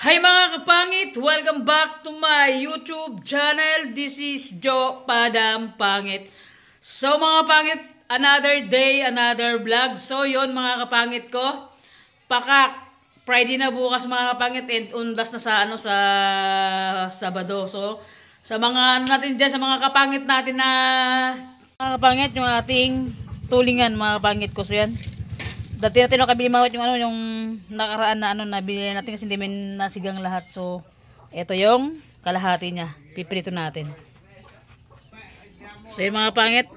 Hi mga kapangit! Welcome back to my YouTube channel. This is Joe Padam Pangit. So mga kapangit, another day, another vlog. So yon mga kapangit ko, pakak Friday na bukas mga kapangit and undas na sa sa Sabado. So sa mga natin dyan, sa mga kapangit natin na mga kapangit, yung ating tulingan mga kapangit ko. So yan. Dati natin nakabili mawat yung nakaraan na nabili natin kasi hindi man nasigang lahat. So ito yung kalahati niya. Piprito natin. So yung mga pangit.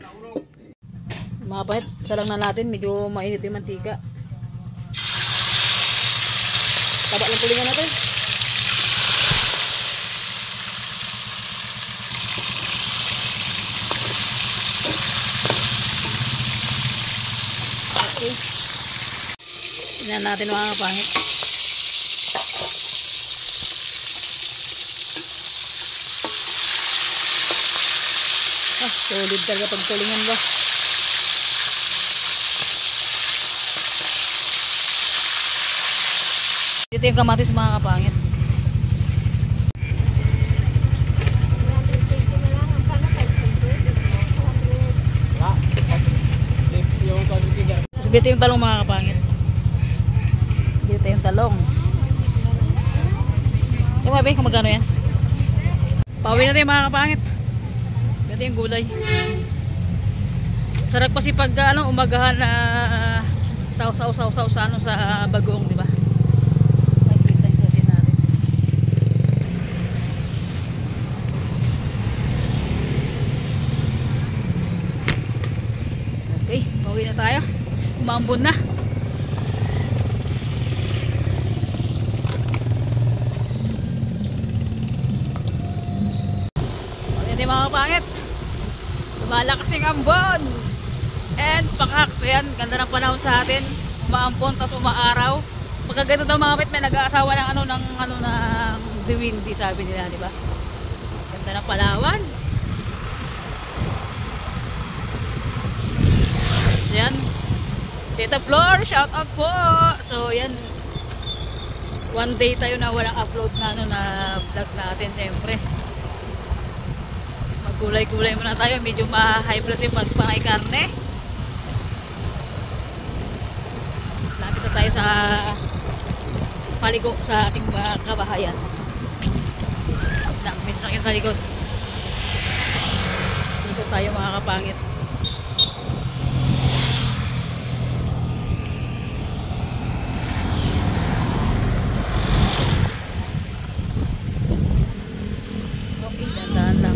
Mga pangit, salang na natin. Medyo mainit yung mantika. Taba lang tulingan natin. Okay. Tignan natin mga kapangit. Solid talaga pag tulingan ba. Ito yung kamatis mga kapangit. Tapos dito yung talong mga kapangit. Dito yung talong. Yung mabe, kung magkano yan? Pauwi natin mga kapangit. Dito yung gulay. Sarap kasi pag umagahan na saw sa bagoong, di ba? Nakikita yung sosin natin. Okay, pauwi na tayo. Umambon na. Mga kapangit, lumalakas ng ambon and pakak. So yan, ganda ng panahon sa atin, umaampon tapos umaaraw. Pagka ganito daw mga kapit, may nag-aasawa ng ng diwindi, sabi nila, di ba? Ganda ng Palawan. So yan, Tita Flor, shout out po. So yan, one day tayo na walang upload na na vlog natin, siyempre gulay-gulay muna tayo, medyo ma-high blood yung pagpangay karne. Lapit na tayo sa paligo sa ating kabahayan. May sasakyan sa likod. Likod tayo mga kapangit. Okay, dandahan lang.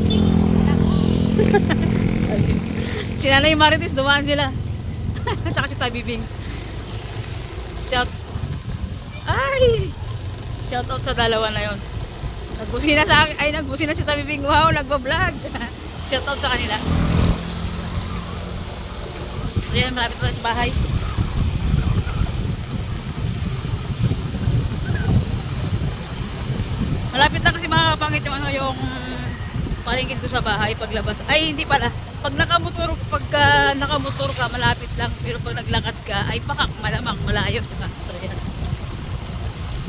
Si Nanay Marites, dumaan sila. Tsaka si Tabibing. Shout out sa dalawa na yon. Nagbusina sa akin. Ay, nagbusina si Tabibing. Wow, nagbablog. Shout out sa kanila. So yan, malapit tayo sa bahay. Malapit na kasi mga kapangit yung palingkid ko sa bahay paglabas. Ay, hindi pala. Pag nakamotor ka, malapit lang. Pero pag naglakad ka, ay pakak, malamang, malayo. So, yan.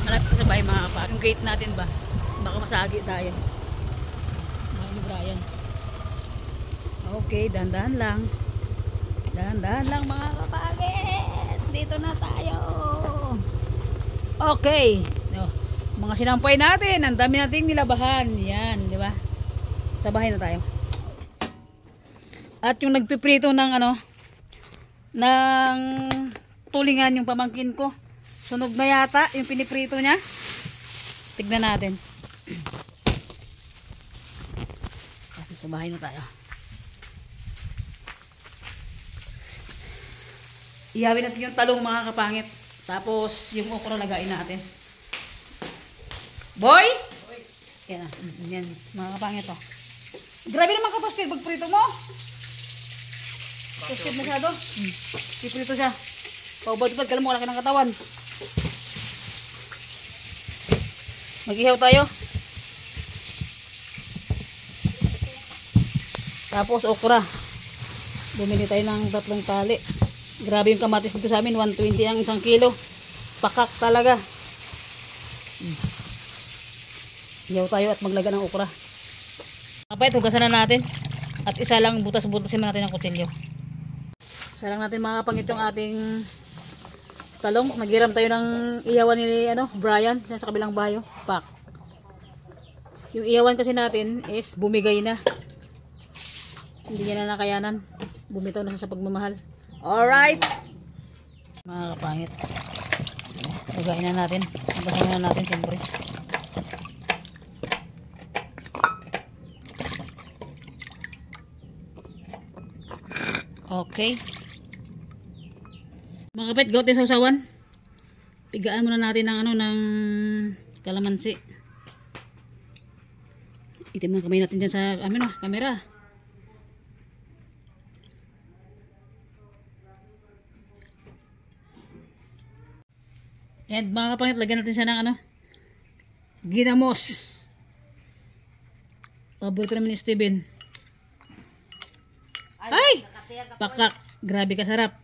Malapit sa bahay mga kapag. Yung gate natin ba? Baka masagi tayo. Bahay ni Brian. Okay, dahan-dahan lang. Dahan-dahan lang mga kapagit. Dito na tayo. Okay. No. Mga sinampay natin. Ang dami nating nilabahan. Yan, di ba? Sa bahay na tayo. At yung nagpiprito ng ng tulingan yung pamangkin ko. Sunog na yata yung piniprito niya. Tignan natin. At sa bahay na tayo. Ihawin natin yung talong mga kapangit. Tapos yung okra lagain natin. Boy! Yan na. Yan. Mga kapangit to. Grabe naman ka toasted. Magprito mo. Toasted masyado. Piprito siya. Paubad-ubad. Kala mo, laki ng katawan. Mag-ihaw tayo. Tapos okra. Bumili tayo ng 3 tali. Grabe yung kamatis dito sa amin. 120 ang 1 kilo. Pakak talaga. Iyaw tayo at maglaga ng okra. Kapait, hugasan na natin. At isa lang butas-butasin natin ng kutsilyo. Isa lang natin mga kapangit yung ating talong. Nagiram tayo ng iyawan ni Brian sa kabilang bayo. Pak. Yung iyawan kasi natin is bumigay na. Hindi niya na nakayanan. Bumitaw na sa pagmamahal. Alright. Mga kapangit. Hugain na natin. Hugasan na natin siyempre. Okay. Mga kapit, gawin sa usawan. Pigaan muna natin ng ng kalamansi. Itim na kamay natin dyan sa camera. And mga kapangit, lagyan natin siya ng ginamos. Paborito namin ni Steven. Ay! Pakak. Grabe kasarap.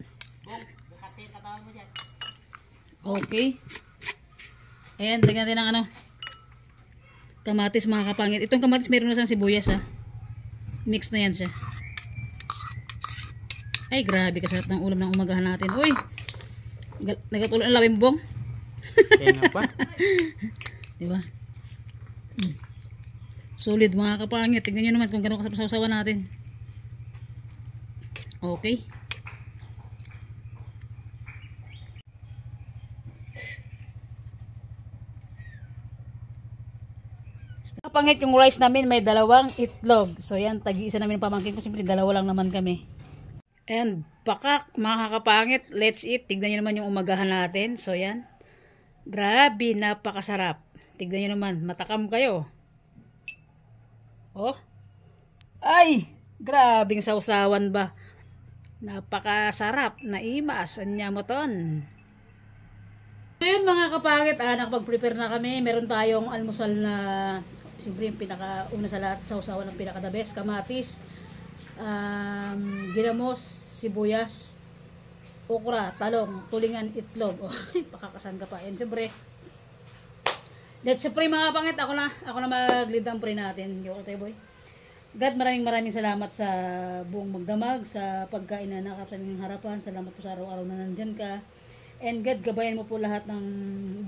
Okay. Ayan, lagyan natin ng kamatis mga kapangit. Itong kamatis meron na siyang sibuyas ha. Mix na yan siya. Ay, grabe kasarap ng ulam ng umagahan natin. Uy! Nagatuloy ang lawimbong. Kaya nga pa. Diba? Solid mga kapangit. Tignan nyo naman kung gano'n kasasawa natin. Okay. Kapangit yung rice namin, may dalawang itlog. So yan, tagi-isa namin pamangkin ko. Siyempre dalawa lang naman kami. And pakak mga kapangit, let's eat. Tignan nyo naman yung umagahan natin. So yan. Grabe, napakasarap. Tignan nyo naman, matakam kayo. Oh. Ay, grabing sausawan ba. Napakasarap, naimas, anya mo ton. So yun mga kapangit, nakapag-prepare na kami. Meron tayong almusal na, siyempre yung pinaka-una sa lahat, sausawan ng pinaka-the best, kamatis, ginamos, sibuyas, okra, talong, tulingan, itlog. Oh, pakakasan ka pa. And siyempre, let's pray mga kapangit, ako na mag-lead ang pray natin. Yo, tayo boy. God, maraming salamat sa buong magdamag, sa pagkain na nakataning harapan. Salamat po sa araw-araw na nandyan ka. And God, gabayan mo po lahat ng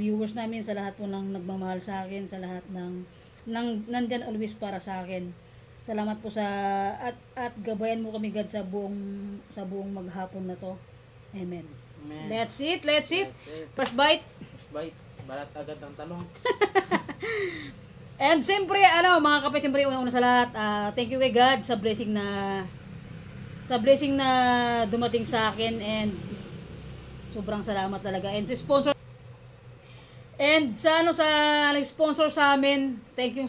viewers namin, sa lahat po ng nagmamahal sa akin, sa lahat ng nandyan always para sa akin. Salamat po sa at gabayan mo kami God sa buong maghapon na to. Amen. Amen. Let's eat. First bite. First bite. Balat agad ng talong. And siyempre, mga kapit, siyempre, una-una sa lahat, thank you kay God sa blessing na dumating sa akin, and sobrang salamat talaga. And sa sponsor, and sa nag-sponsor sa amin, thank you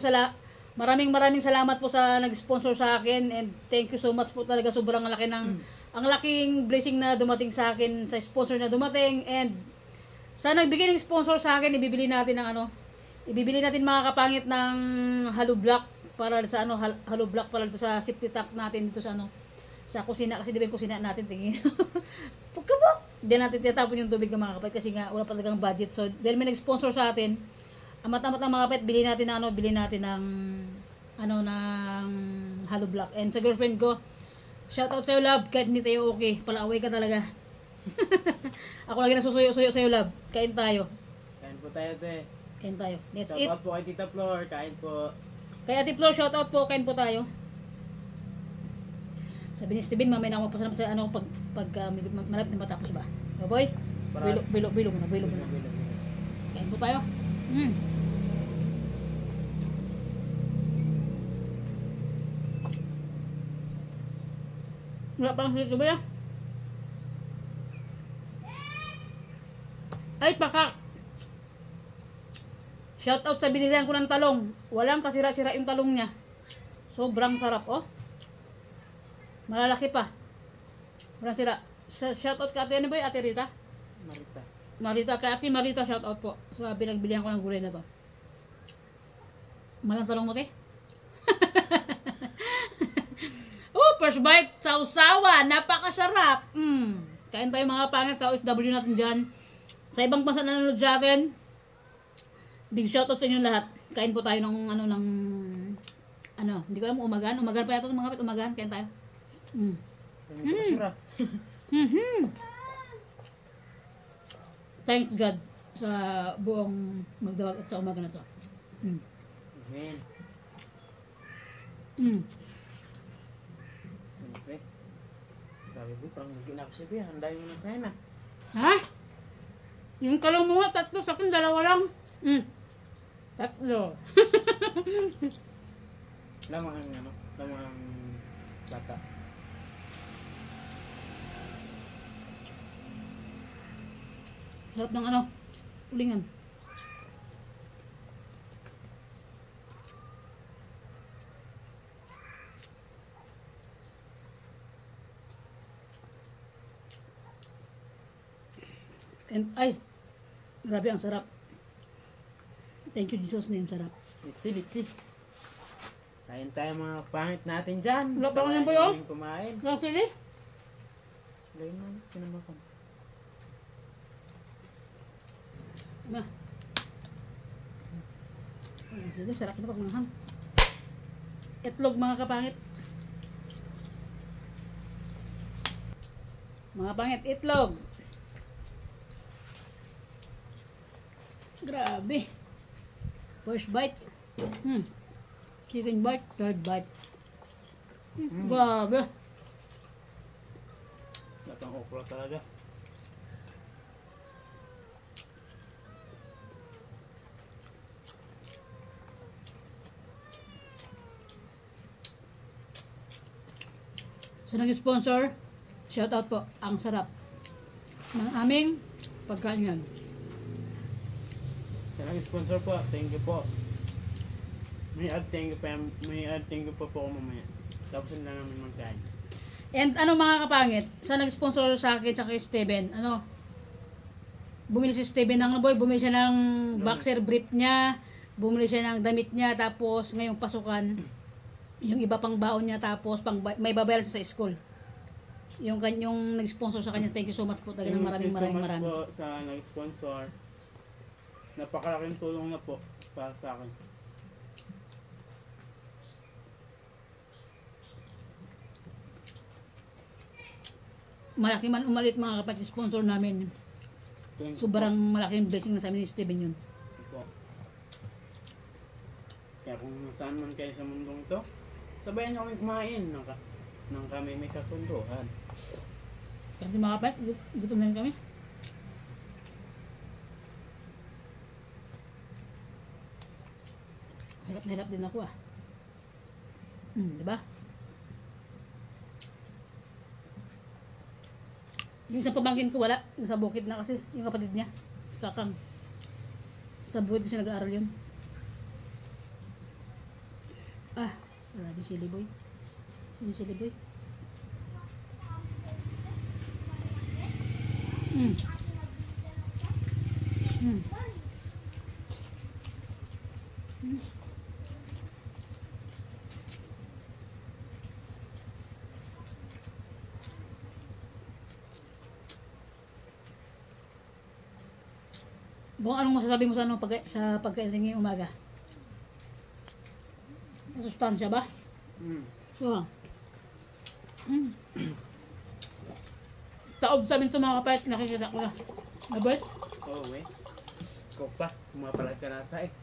maraming salamat po sa nag-sponsor sa akin, and thank you so much po talaga. Sobrang ang laking blessing na dumating sa akin, sa sponsor na dumating, and sa nagbigay ng sponsor sa akin, ibibili natin mga kapangit ng hollow block para sa hollow block para dito sa safety tank natin dito sa kusina, kasi di ba yung kusina natin tingin. Pagkabok, di natin tinatapon yung tubig ng mga kapatid kasi nga wala pa talagang budget. So dahil may nag-sponsor sa atin, amat-amat ng mga kapatid, bilhin natin ng ng hollow block. And sa girlfriend ko, shout out sa'yo love, kahit hindi tayo okay, palaaway ka talaga. Ako lagi nasusuyo-suyo sa'yo love, kain tayo. Kain po tayo te. Kain tayo. Let's Shout eat. out po kay Tita Flor, kain po. Kay Ate Flor, shout out po, kain po tayo. Sabi ni Steven, mamaya na ako magpasalamat sa pag malapit na matapos ba? Boy, bilo mo na. Kain po tayo. Wala pa lang sila ba ya? Ay, pakak! Shout out sa binilihan ko ng talong. Walang kasira-sira yung talong niya. Sobrang sarap, oh. Malalaki pa. Walang sira. Shout out ka ate, ano ba yung ate Rita? Marita. Kay ate Marita, shout out po. Sa binagbilihan ko ng gulay na to. Malang talong mo, te? Oh, first bite, sausawa. Napakasarap. Kain tayo mga pangit sa OFW natin dyan. Sa ibang bansa na nanonood sa atin. Big shoutout sa inyo lahat. Kain po tayo ng hindi ko alam umagan. Umagan pa yata mga kapit, umagan. Kain tayo. Masarap. Thank God sa buong magdawag at sa umaga na to. Amen. Siyempre. Sabi ko, parang naging ako siya, ang dami mo ng kain ah. Ha? Yung kalong mo, tatlo. Sa akin, dalawa lang. Tatlo. Lamang ang bata. Sarap ng ulingan. Ay, grabe ang sarap. Thank you Jesus name, sarap. Litsi. Kain tayo mga pangit natin dyan. Wala pa ako ng boy, kumain. Sa sili? Lain mo, sinamakan. Na. Sige, sarap na pag manghang. Itlog mga kapangit. Mga pangit, itlog. Grabe. First bite. Second bite, third bite. Grabe. Latang okra talaga. So nag-sponsor, shout out po, ang sarap ng aming pagkain yan. Yan ang sponsor po. Thank you po. May ad thank you po po mamaya. Tapos na namin magkain. And mga kapangit, sa nag-sponsor sa akin sa kay Steven, bumili si Steven ng bumili siya ng boxer brief niya, bumili siya ng damit niya, tapos ngayong pasukan, yung iba pang baon niya, tapos may babayaran siya sa school. Yung nag-sponsor sa kanya, thank you so much po talaga ng maraming. Thank you so much po sa nag-sponsor. Napakalaking tulong na po para sa akin. Malaki man umalit mga kapatid, sponsor namin. Sobrang malaking blessing na sa amin ni Steven yun. Po. Kaya kung saan man kayo sa mundong ito, sabayan niyo kami kumain nang kami may kakunduhan. Kasi mga kapatid, gutom na rin kami. Hirap na hirap din ako diba? Yung sa pamangkin ko wala, nasa bukid na kasi yung kapatid niya, kakang. Sa bukid siya nag-aaral yun. Grabe sili boy. Sili boy. Bong, anong masasabi mo sa sa pagkain ngayong umaga? Masustansya ba? So, taob sa amin ito mga kapatid, nakikita ko na. Nabait? Oo, Ikaw pa, kumapalag ka nata eh.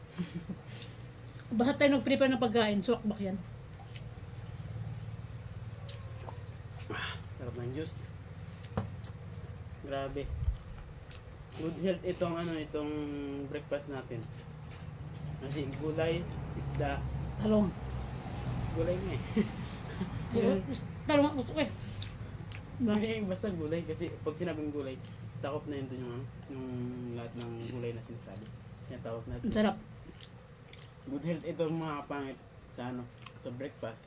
Basta tayo nag-prepare ng pagkain, suwakbak yan. Sarap ng juice. Grabe. Good health itong breakfast natin. Kasi gulay, isda. Talong. Gulay nga Talong ang gusto ko eh. Basta gulay kasi pag sinabing gulay, sakop na yun dun yung lahat ng gulay na sinasabi. Yan tawag natin. Sarap. Good health ito mga pangit sa sa breakfast.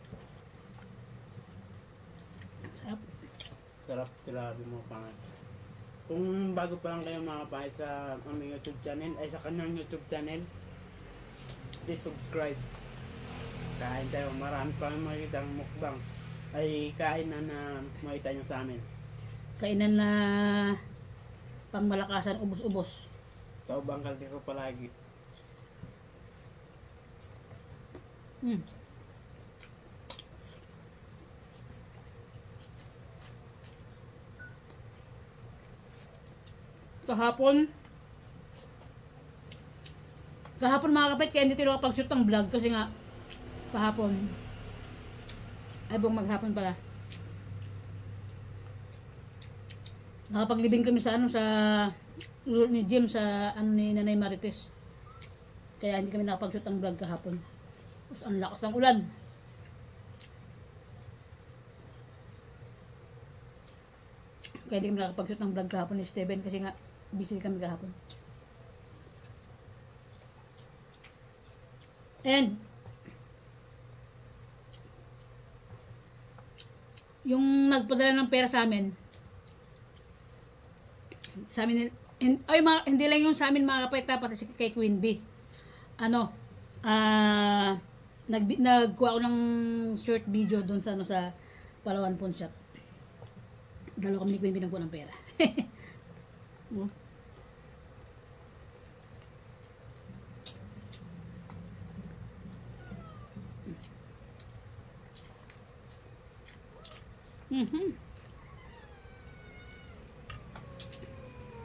Sarap. Sarap, grabe mga pangit. Kung bago pa lang kayo mga pangit sa aming YouTube channel, ay sa kanyang YouTube channel, please subscribe. Kain tayo, marami pa makikita ang mukbang. Ay kain na makita nyo sa amin. Kainan na pangmalakasan, ubos-ubos. Taubang kaldero palagi. Mm. Kahapon mga kapit, kaya hindi tayo nakapag-shoot ng vlog kasi nga kahapon ay buong maghapon pala nakapaglibing kami sa ano sa ni Jim sa ano ni Nanay Marites, kaya hindi kami nakapag-shoot ng vlog kahapon. Tapos ang lakas ng ulan, kaya hindi kami nakapag-shoot ng vlog kahapon ni Steven kasi nga busy kami kahapon. And yung nagpadala ng pera sa amin ay hindi lang yung sa amin mga kapatid, pati kay Queen Bee. Ano, nagkuha ako ng short video doon sa ano sa Palawan Pawn Shop. Dalawa kami ni Queen Bee nagkuha ng pera.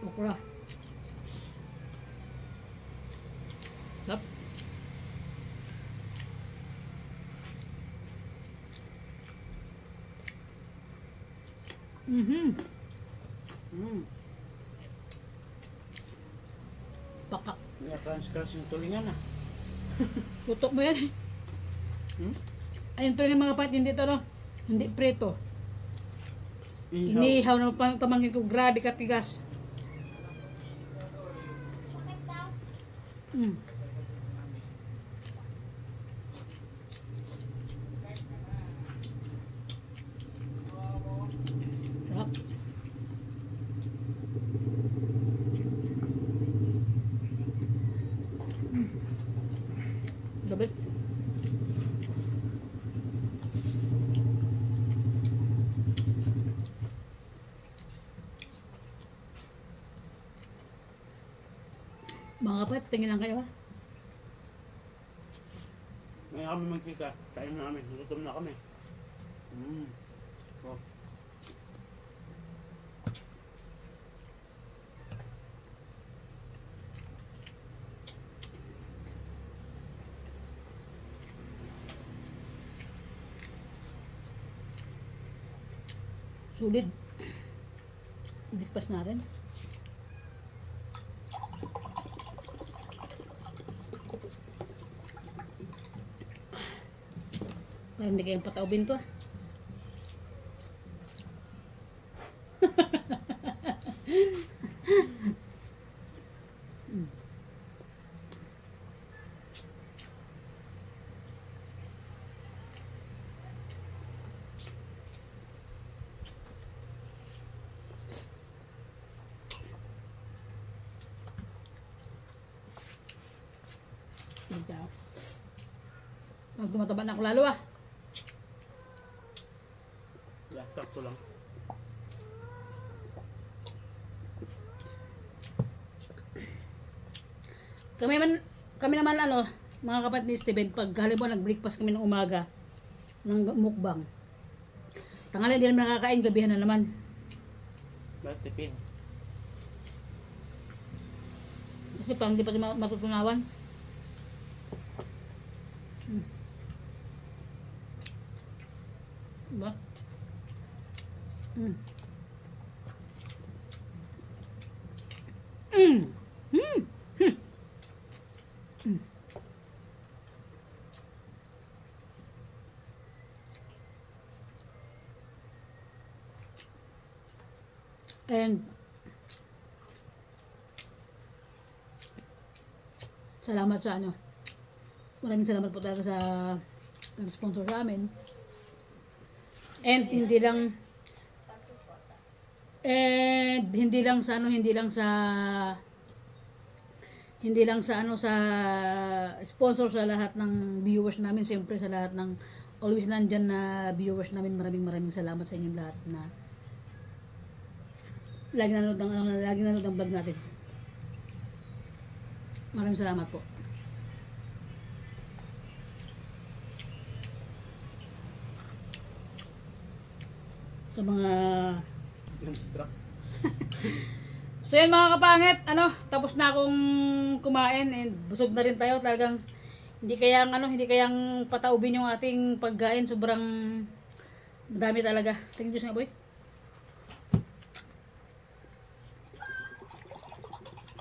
Okra. Sarap. Pakak. Naka-crunch yung tulingan ah. Tutok mo yan. Ayun tulingan mga pat, hindi to no. Hindi preto. Inihaw na pamangkin ko, grabe katigas. Sarap. The best. Mga kapat, tingin lang kayo ha. Ngayon kami magkika. Kain na kami. Gutom na kami. Oh. Sulit. Breakfast na rin. Parang hindi kayong pataubin to ah. Pag tumataba na ako lalo ah. Yeah, sakto lang. Kami naman ano, mga kapatid ni Steven, pag halimbawa nag-breakfast kami ng umaga ng mukbang. Tanghali hindi naman nakakain, gabihan na naman. Matipid. Kasi parang hindi pa matutunawan. Diba? And salamat sa ano. Maraming salamat po talaga sa sponsor sa amin. And hindi lang sa sponsor, sa lahat ng viewers namin, siyempre sa lahat ng always nandyan na viewers namin, maraming salamat sa inyong lahat na lagi nanood ng vlog natin. Maraming salamat po. Sa mga... Non-struck. So yan mga kapangit, tapos na akong kumain and busog na rin tayo. Talagang hindi kayang pataubin yung ating pagkain. Sobrang dami talaga. Tingin juice nga boy.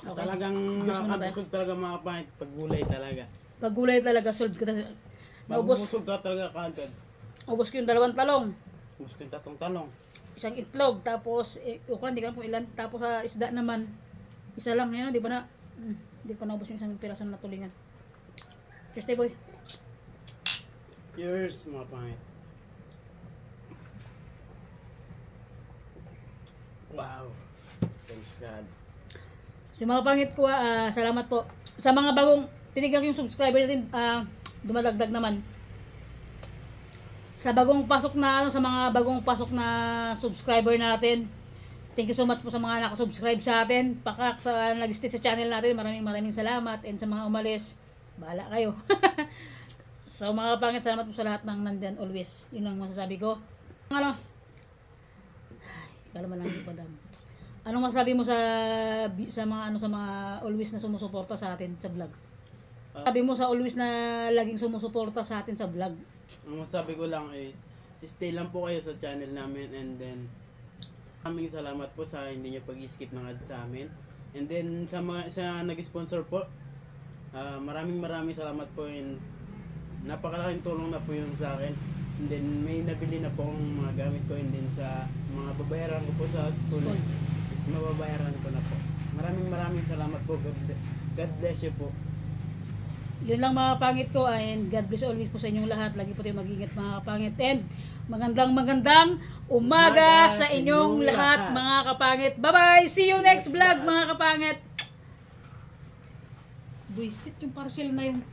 Okay. Talagang nakakabusog talaga mga kapangit pag gulay talaga. Pag gulay talaga, solve ka na. Busog ka talaga kaagad. Ubos ko yung 2 talong. Ubos ko yung 3 talong. Isang itlog, tapos, hindi ka lang kung ilan. Tapos sa isda naman, isa lang yan, di ba na? Hindi ko naubos yung isang piraso na tulingan. Cheers tayo boy. Cheers mga kapangit. Wow. Thanks God. So mga pangit ko, salamat po. Sa mga bagong, tinignan ko yung subscriber natin, dumadagdag naman. Sa bagong pasok na, sa mga bagong pasok na subscriber natin, thank you so much po sa mga nakasubscribe sa atin. Sa nag-stay sa channel natin, maraming salamat. And sa mga umalis, bahala kayo. So mga pangit, salamat po sa lahat ng nandyan always. Yun ang masasabi ko. Kala mo lang di pa dam. Anong masabi mo sa mga always na sumusuporta sa atin sa vlog? Sabi mo sa always na laging sumusuporta sa atin sa vlog. Ang masabi ko lang ay stay lang po kayo sa channel namin, and then maraming salamat po sa hindi niyo pag-skip ng ads sa amin. And then sa nag-sponsor po, maraming salamat po, and napakalaking tulong na po yun sa akin. And then may nabili na po akong mga gamit ko, and then sa mga babayaran ko po sa school. Mababayaran ko na po. Maraming salamat po. God bless you po. Yun lang mga kapangit ko, and God bless always po sa inyong lahat. Lagi po tayo mag-ingat mga kapangit, and magandang umaga sa inyong lahat mga kapangit. Bye bye, see you next vlog mga kapangit. Buisit yung parcel na yun.